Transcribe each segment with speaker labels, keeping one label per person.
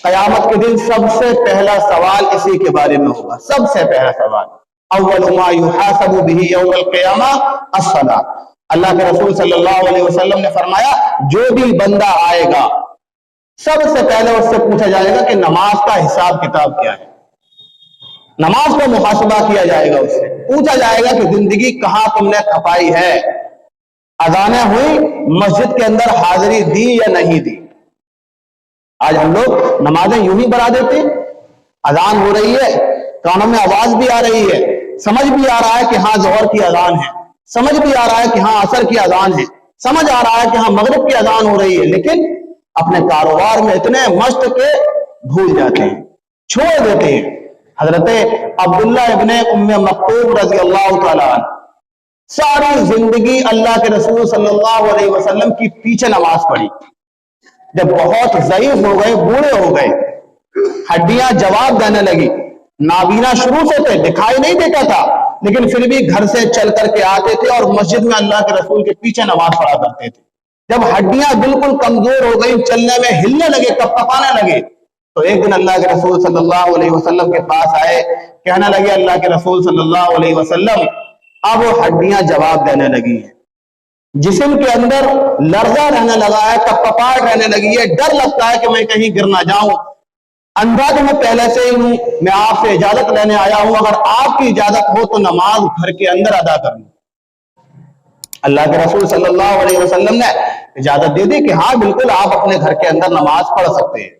Speaker 1: قیامت کے دن سب سے پہلا سوال اسی کے بارے میں ہوگا. سب سے پہلا سوال اول ما یحاسب به یوم القیامہ الصلاۃ. اللہ کے رسول صلی اللہ علیہ وسلم نے فرمایا جو بھی بندہ آئے گا سب سے پہلے اس سے پوچھا جائے گا کہ نماز کا حساب کتاب کیا ہے. نماز کا محاسبہ کیا جائے گا, اس سے پوچھا جائے گا کہ زندگی کہاں تم نے کھپائی ہے, اذانیں ہوئی مسجد کے اندر حاضری دی یا نہیں دی. آج ہم لوگ نمازیں یوں ہی بڑھا دیتے, اذان ہو رہی ہے, کانوں میں آواز بھی آ رہی ہے, سمجھ بھی آ رہا ہے کہ ہاں ظہر کی اذان ہے, سمجھ بھی آ رہا ہے کہ ہاں عصر کی اذان ہے, سمجھ آ رہا ہے کہ ہاں مغرب کی اذان ہو رہی ہے, لیکن اپنے کاروبار میں اتنے مست کے بھول جاتے ہیں, چھوڑ دیتے ہیں. حضرت عبداللہ ابن ام مکتوم رضی اللہ تعالیٰ عنہ ساری زندگی اللہ کے رسول صلی اللہ علیہ وسلم کی پیچھے نماز پڑھی. جب بہت ضعیف ہو گئے, بوڑھے ہو گئے, ہڈیاں جواب دینے لگی, نابینا شروع سے تھے, دکھائی نہیں دیتا تھا, لیکن پھر بھی گھر سے چل کر کے آتے تھے اور مسجد میں اللہ کے رسول کے پیچھے نماز پڑھا کرتے تھے. جب ہڈیاں بالکل کمزور ہو گئی, چلنے میں ہلنے لگے, کپکپانے لگے, تو ایک دن اللہ کے رسول صلی اللہ علیہ وسلم کے پاس آئے, کہنے لگے اللہ کے رسول صلی اللہ علیہ وسلم اب وہ ہڈیاں جواب دینے لگی ہیں, جسم کے اندر لرزہ رہنے لگا ہے, کپکپاہٹ رہنے لگی ہے, ڈر لگتا ہے کہ میں کہیں گر نہ جاؤں. انداز میں پہلے سے ہی ہوں, میں آپ سے اجازت لینے آیا ہوں, اگر آپ کی اجازت ہو تو نماز گھر کے اندر ادا کروں. اللہ کے رسول صلی اللہ علیہ وسلم نے اجازت دے دی کہ ہاں بالکل آپ اپنے گھر کے اندر نماز پڑھ سکتے ہیں.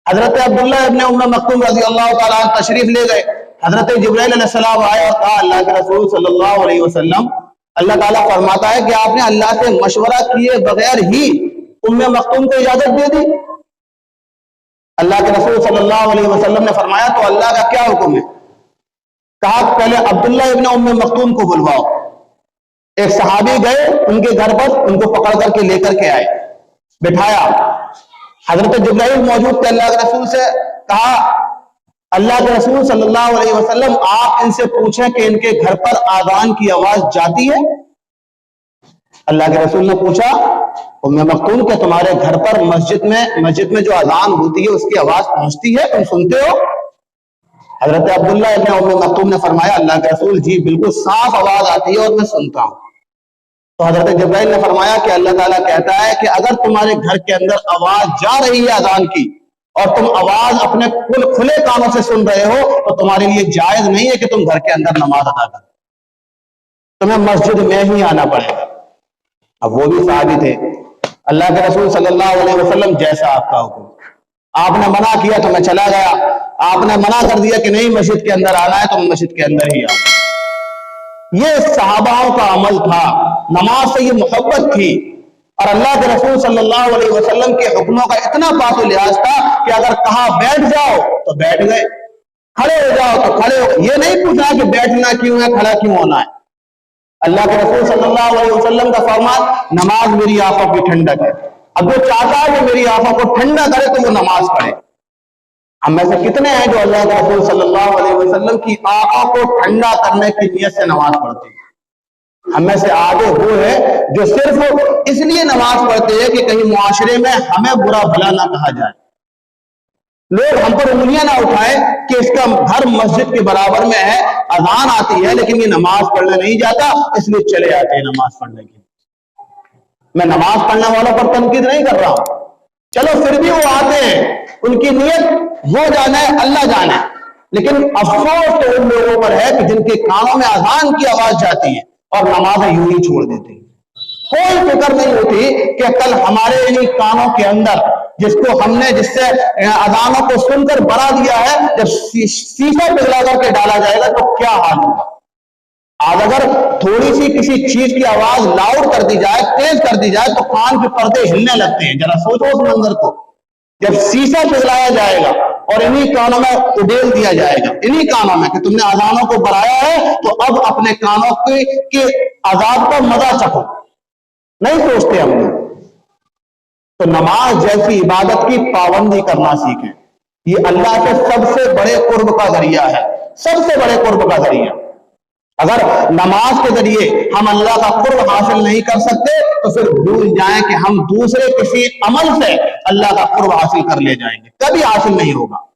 Speaker 1: حضرت عبداللہ ابن ام مکتوم رضی اللہ تعالیٰ عنہ تشریف لے گئے. حضرت جبرائیل علیہ السلام آئے اور کہا اللہ کے رسول صلی اللہ علیہ وسلم اللہ تعالیٰ فرماتا ہے کہ آپ نے اللہ سے مشورہ کیے بغیر ہی ام مکتوم کو اجازت دے دی. اللہ کے رسول صلی اللہ علیہ وسلم نے فرمایا تو اللہ کا کیا حکم ہے؟ کہا پہلے عبداللہ ابن ام مکتوم کو بلواؤ. ایک صحابی گئے ان کے گھر پر, ان کو پکڑ کر کے لے کر کے آئے, بٹھایا. حضرت جبرائیل موجود تھے, اللہ کے رسول سے کہا اللہ کے رسول صلی اللہ علیہ وسلم آپ ان سے پوچھیں کہ ان کے گھر پر آذان کی آواز جاتی ہے. اللہ کے رسول نے پوچھا ام مکتوم کہ تمہارے گھر پر مسجد میں جو اذان ہوتی ہے اس کی آواز پہنچتی ہے, تم سنتے ہو؟ حضرت عبداللہ ابن ام مکتوم نے فرمایا اللہ کے رسول جی بالکل صاف آواز آتی ہے اور میں سنتا ہوں. تو حضرت جبرائیل نے فرمایا کہ اللہ تعالیٰ کہتا ہے کہ اگر تمہارے گھر کے اندر آواز جا رہی ہے اذان کی اور تم آواز اپنے کھلے کانوں سے سن رہے ہو تو تمہارے لیے جائز نہیں ہے کہ تم گھر کے اندر نماز ادا کرو, تمہیں مسجد میں ہی آنا پڑے گا. اب وہ بھی صحابی تھے, اللہ کے رسول صلی اللہ علیہ وسلم جیسا آپ کا حکم, آپ نے منع کیا تو میں چلا گیا, آپ نے منع کر دیا کہ نہیں مسجد کے اندر آنا ہے تو میں مسجد کے اندر ہی آؤں. یہ صحاباؤں کا عمل تھا, نماز سے یہ محبت تھی, اور اللہ کے رسول صلی اللہ علیہ وسلم کے حکموں کا اتنا پاس و لحاظ تھا کہ اگر کہا بیٹھ جاؤ تو بیٹھ گئے, کھڑے ہو جاؤ تو کھڑے ہو, یہ نہیں پوچھا کہ بیٹھنا کیوں ہے, کھڑا کیوں ہونا ہے. اللہ کے رسول صلی اللہ علیہ وسلم کا فرمان نماز میری آنکھوں کی ٹھنڈک ہے, اب جو چاہتا ہے کہ میری آنکھوں کو ٹھنڈا کرے تو وہ نماز پڑھے. ہم میں سے کتنے ہیں جو اللہ کے رسول صلی اللہ علیہ وسلم کی آنکھوں کو ٹھنڈا کرنے کی نیت سے نماز پڑھتے ہیں؟ ہم میں سے آگے وہ ہے جو صرف اس لیے نماز پڑھتے ہیں کہ کہیں معاشرے میں ہمیں برا بھلا نہ کہا جائے, لوگ ہم پر انگلیاں نہ اٹھائیں کہ اس کا گھر مسجد کے برابر میں ہے, اذان آتی ہے لیکن یہ نماز پڑھنے نہیں جاتا, اس لیے چلے آتے ہیں نماز پڑھنے کے. میں نماز پڑھنے والوں پر تنقید نہیں کر رہا ہوں, چلو پھر بھی وہ آتے ہیں, ان کی نیت وہ جانے اللہ جانے, لیکن افسوس تو ان لوگوں پر ہے کہ جن کے کانوں میں اذان کی آواز جاتی ہے اور نمازیں یوں ہی چھوڑ دیتے ہیں. کوئی فکر نہیں ہوتی کہ کل ہمارے انہی کانوں کے اندر جس سے اذانوں کو سن کر بڑھا دیا ہے, جب شیشہ پگھلا کر کے ڈالا جائے گا تو کیا حال ہوگا. آج اگر تھوڑی سی کسی چیز کی آواز لاؤڈ کر دی جائے, تیز کر دی جائے, تو کان کے پردے ہلنے لگتے ہیں. ذرا سوچو اس منظر کو, جب شیشہ پگھلایا جائے گا اور انہی کانوں میں اڈیل دیا جائے گا, انہی کانوں میں کہ تم نے اذانوں کو بڑھایا ہے تو اب اپنے کانوں کے عذاب کا مزہ چکھو, نہیں سوچتے ہم لوگ. تو نماز جیسی عبادت کی پابندی کرنا سیکھیں, یہ اللہ کے سب سے بڑے قرب کا ذریعہ ہے, سب سے بڑے قرب کا ذریعہ. اگر نماز کے ذریعے ہم اللہ کا قرب حاصل نہیں کر سکتے تو پھر بھول جائیں کہ ہم دوسرے کسی عمل سے اللہ کا قرب حاصل کر لے جائیں گے، کبھی حاصل نہیں ہوگا۔